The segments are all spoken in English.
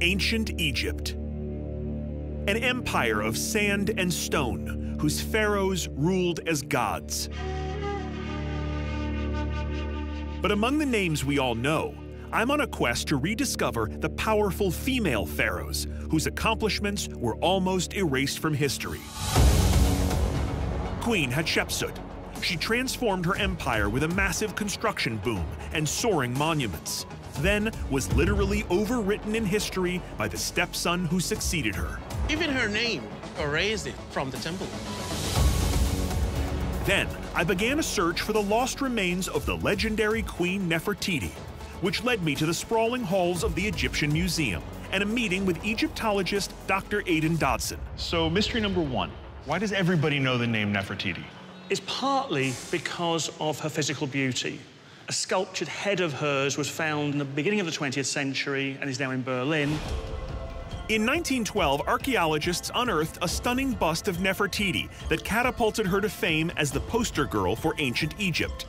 Ancient Egypt. An empire of sand and stone, whose pharaohs ruled as gods. But among the names we all know, I'm on a quest to rediscover the powerful female pharaohs, whose accomplishments were almost erased from history. Queen Hatshepsut. She transformed her empire with a massive construction boom and soaring monuments, then was literally overwritten in history by the stepson who succeeded her. Even her name erased it from the temple. Then I began a search for the lost remains of the legendary Queen Nefertiti, which led me to the sprawling halls of the Egyptian Museum and a meeting with Egyptologist Dr. Aidan Dodson. So mystery number one, why does everybody know the name Nefertiti? It's partly because of her physical beauty. A sculptured head of hers was found in the beginning of the 20th century and is now in Berlin. In 1912, archaeologists unearthed a stunning bust of Nefertiti that catapulted her to fame as the poster girl for ancient Egypt.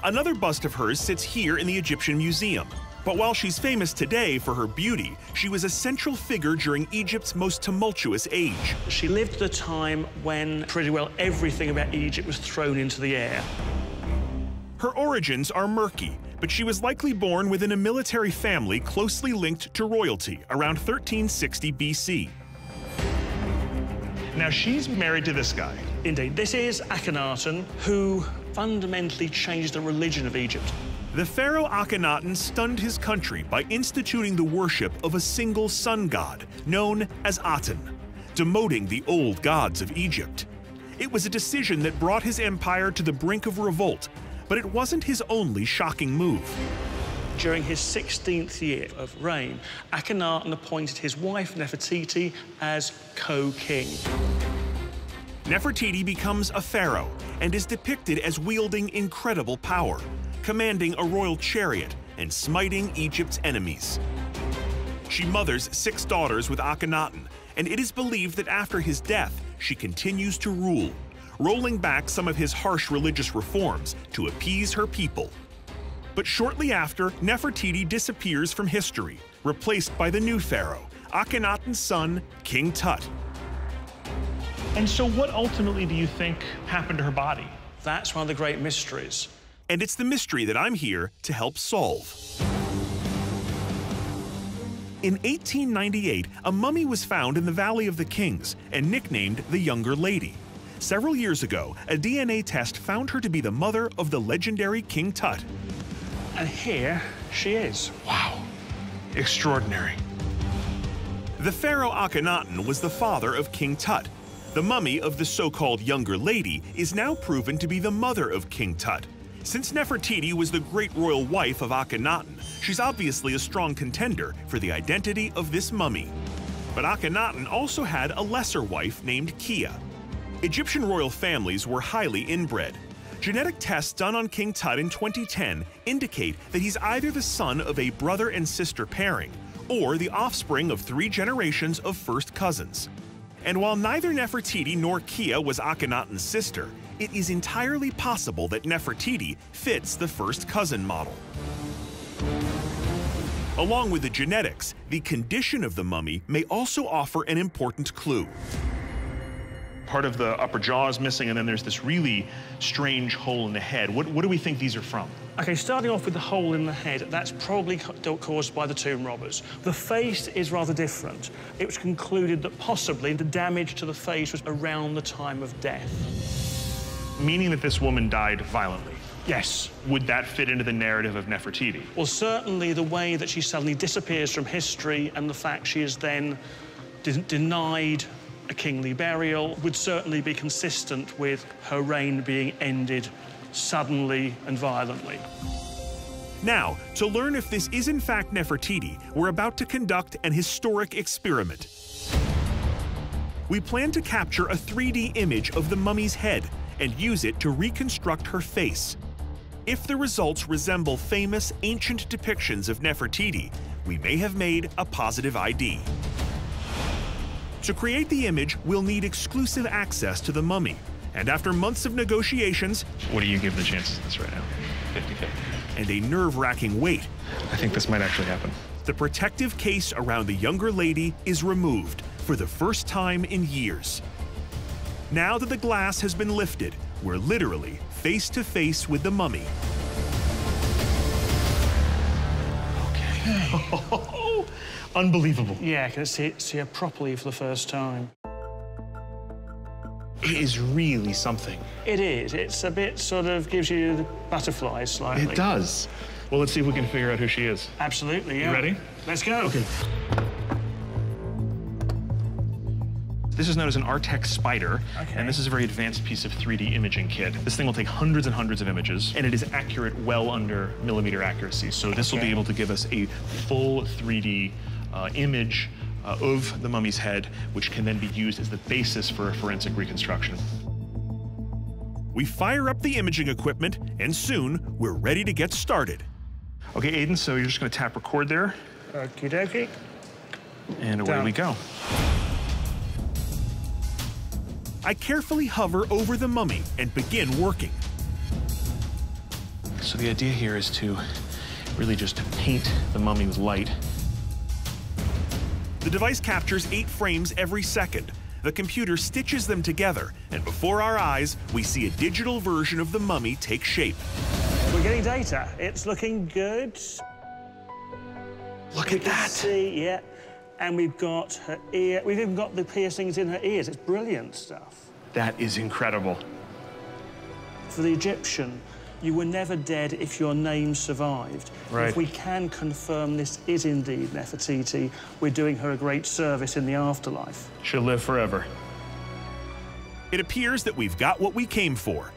Another bust of hers sits here in the Egyptian Museum. But while she's famous today for her beauty, she was a central figure during Egypt's most tumultuous age. She lived at a time when pretty well everything about Egypt was thrown into the air. Her origins are murky, but she was likely born within a military family closely linked to royalty around 1360 BC. Now she's married to this guy. Indeed, this is Akhenaten, who fundamentally changed the religion of Egypt. The pharaoh Akhenaten stunned his country by instituting the worship of a single sun god, known as Aten, demoting the old gods of Egypt. It was a decision that brought his empire to the brink of revolt, but it wasn't his only shocking move. During his 16th year of reign, Akhenaten appointed his wife Nefertiti as co-king. Nefertiti becomes a pharaoh and is depicted as wielding incredible power, commanding a royal chariot and smiting Egypt's enemies. She mothers 6 daughters with Akhenaten, and it is believed that after his death, she continues to rule, rolling back some of his harsh religious reforms to appease her people. But shortly after, Nefertiti disappears from history, replaced by the new pharaoh, Akhenaten's son, King Tut. And so what ultimately do you think happened to her body? That's one of the great mysteries. And it's the mystery that I'm here to help solve. In 1898, a mummy was found in the Valley of the Kings and nicknamed the Younger Lady. Several years ago, a DNA test found her to be the mother of the legendary King Tut. And here she is. Wow, extraordinary. The pharaoh Akhenaten was the father of King Tut. The mummy of the so-called Younger Lady is now proven to be the mother of King Tut. Since Nefertiti was the great royal wife of Akhenaten, she's obviously a strong contender for the identity of this mummy. But Akhenaten also had a lesser wife named Kia. Egyptian royal families were highly inbred. Genetic tests done on King Tut in 2010 indicate that he's either the son of a brother and sister pairing or the offspring of 3 generations of first cousins. And while neither Nefertiti nor Kia was Akhenaten's sister, it is entirely possible that Nefertiti fits the first cousin model. Along with the genetics, the condition of the mummy may also offer an important clue. Part of the upper jaw is missing, and then there's this really strange hole in the head. What do we think these are from? Okay, starting off with the hole in the head, that's probably caused by the tomb robbers. The face is rather different. It was concluded that possibly the damage to the face was around the time of death. Meaning that this woman died violently? Yes. Would that fit into the narrative of Nefertiti? Well, certainly the way that she suddenly disappears from history and the fact she is then denied a kingly burial would certainly be consistent with her reign being ended suddenly and violently. Now, to learn if this is in fact Nefertiti, we're about to conduct an historic experiment. We plan to capture a 3D image of the mummy's head and use it to reconstruct her face. If the results resemble famous ancient depictions of Nefertiti, we may have made a positive ID. To create the image, we'll need exclusive access to the mummy, and after months of negotiations— What do you give the chances of this right now? 50-50. And a nerve-wracking wait— I think this might actually happen. The protective case around the younger lady is removed for the first time in years. Now that the glass has been lifted, we're literally face to face with the mummy. Okay. Unbelievable. Yeah, I can see her properly for the first time. It is really something. It is. It's a bit sort of gives you the butterflies slightly. It does. Well, let's see if we can figure out who she is. Absolutely, yeah. You ready? Let's go. Okay. This is known as an Artex spider, and this is a very advanced piece of 3D imaging kit. This thing will take hundreds and hundreds of images, and it is accurate well under millimeter accuracy. So this will be able to give us a full 3D image of the mummy's head, which can then be used as the basis for a forensic reconstruction. We fire up the imaging equipment, and soon we're ready to get started. Okay, Aiden, so you're just gonna tap record there. Okie dokie. And away we go. I carefully hover over the mummy and begin working. So the idea here is to really just paint the mummy with light. The device captures 8 frames every second. The computer stitches them together, and before our eyes, we see a digital version of the mummy take shape. We're getting data. It's looking good. Look at that. See, yeah. And we've got her ear. We've even got the piercings in her ears. It's brilliant stuff. That is incredible. For the Egyptian, you were never dead if your name survived. Right. If we can confirm this is indeed Nefertiti, we're doing her a great service in the afterlife. She'll live forever. It appears that we've got what we came for.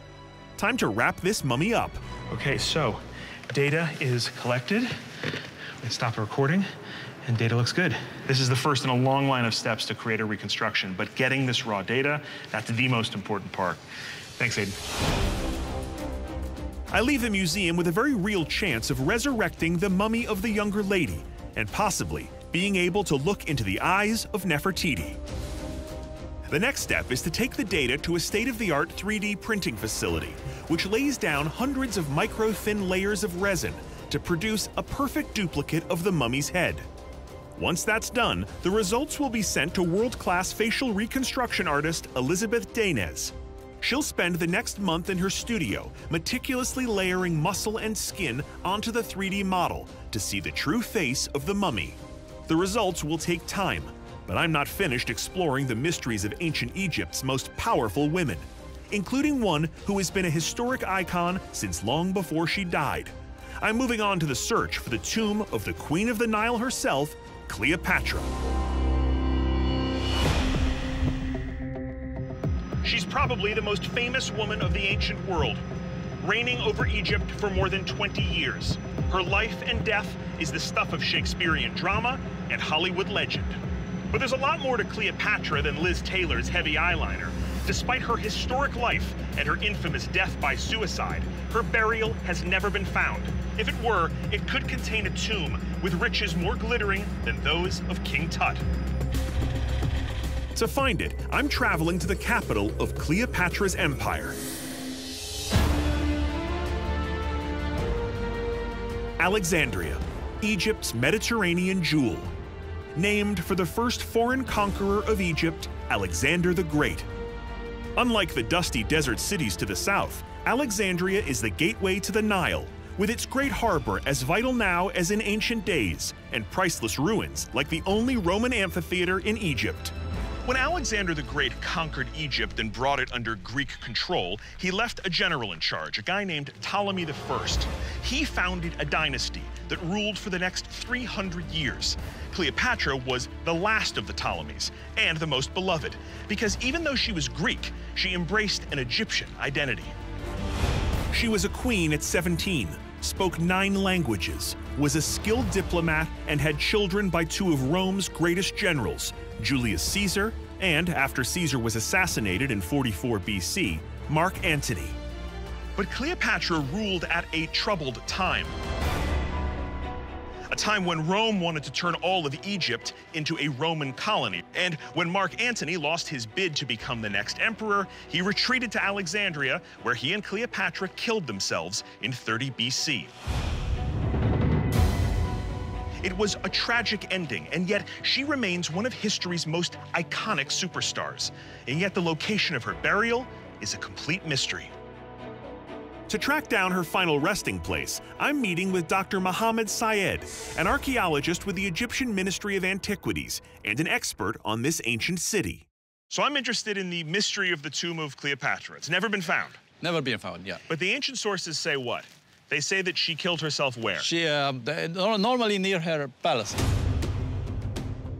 Time to wrap this mummy up. Okay, so data is collected. Let's stop the recording, and data looks good. This is the first in a long line of steps to create a reconstruction, but getting this raw data, that's the most important part. Thanks, Aiden. I leave the museum with a very real chance of resurrecting the mummy of the younger lady, and possibly being able to look into the eyes of Nefertiti. The next step is to take the data to a state-of-the-art 3D printing facility, which lays down hundreds of micro-thin layers of resin to produce a perfect duplicate of the mummy's head. Once that's done, the results will be sent to world-class facial reconstruction artist Elizabeth Dainez. She'll spend the next month in her studio, meticulously layering muscle and skin onto the 3D model to see the true face of the mummy. The results will take time, but I'm not finished exploring the mysteries of ancient Egypt's most powerful women, including one who has been a historic icon since long before she died. I'm moving on to the search for the tomb of the Queen of the Nile herself, Cleopatra. She's probably the most famous woman of the ancient world, reigning over Egypt for more than 20 years. Her life and death is the stuff of Shakespearean drama and Hollywood legend. But there's a lot more to Cleopatra than Liz Taylor's heavy eyeliner. Despite her historic life and her infamous death by suicide, her burial has never been found. If it were, it could contain a tomb with riches more glittering than those of King Tut. To find it, I'm traveling to the capital of Cleopatra's empire. Alexandria, Egypt's Mediterranean jewel. Named for the first foreign conqueror of Egypt, Alexander the Great. Unlike the dusty desert cities to the south, Alexandria is the gateway to the Nile, with its great harbor as vital now as in ancient days, and priceless ruins like the only Roman amphitheater in Egypt. When Alexander the Great conquered Egypt and brought it under Greek control, he left a general in charge, a guy named Ptolemy I. He founded a dynasty that ruled for the next 300 years. Cleopatra was the last of the Ptolemies and the most beloved, because even though she was Greek, she embraced an Egyptian identity. She was a queen at 17, spoke 9 languages, was a skilled diplomat, and had children by 2 of Rome's greatest generals, Julius Caesar, and after Caesar was assassinated in 44 BC, Mark Antony. But Cleopatra ruled at a troubled time. A time when Rome wanted to turn all of Egypt into a Roman colony. And when Mark Antony lost his bid to become the next emperor, he retreated to Alexandria, where he and Cleopatra killed themselves in 30 BC. It was a tragic ending, and yet she remains one of history's most iconic superstars. And yet the location of her burial is a complete mystery. To track down her final resting place, I'm meeting with Dr. Mohammed Syed, an archaeologist with the Egyptian Ministry of Antiquities and an expert on this ancient city. So I'm interested in the mystery of the tomb of Cleopatra. It's never been found. Never been found, yeah. But the ancient sources say what? They say that she killed herself where? She, normally near her palace.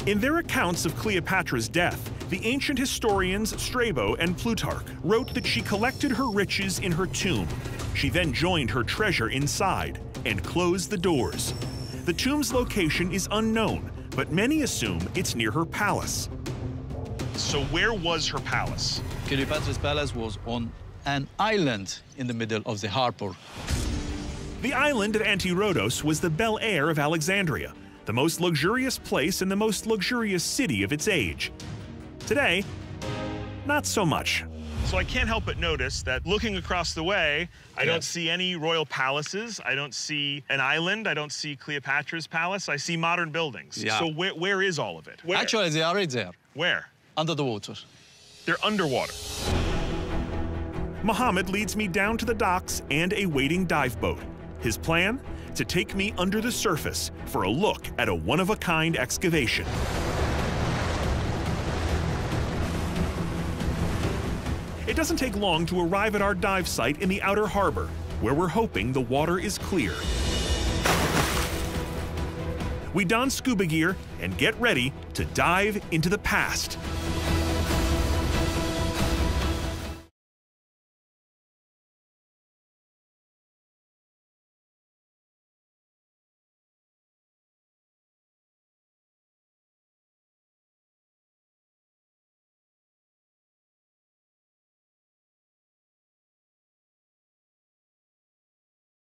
In their accounts of Cleopatra's death, the ancient historians Strabo and Plutarch wrote that she collected her riches in her tomb. She then joined her treasure inside and closed the doors. The tomb's location is unknown, but many assume it's near her palace. So where was her palace? Cleopatra's palace was on an island in the middle of the harbor. The island of Antirodos was the Bel Air of Alexandria, the most luxurious place and the most luxurious city of its age. Today, not so much. So I can't help but notice that looking across the way, I don't see any royal palaces, I don't see an island, I don't see Cleopatra's palace, I see modern buildings. Yeah. So where is all of it? Where? Actually, they are right there. Where? Under the water. They're underwater. Mohammed leads me down to the docks and a waiting dive boat. His plan? To take me under the surface for a look at a one-of-a-kind excavation. It doesn't take long to arrive at our dive site in the outer harbor, where we're hoping the water is clear. We don scuba gear and get ready to dive into the past.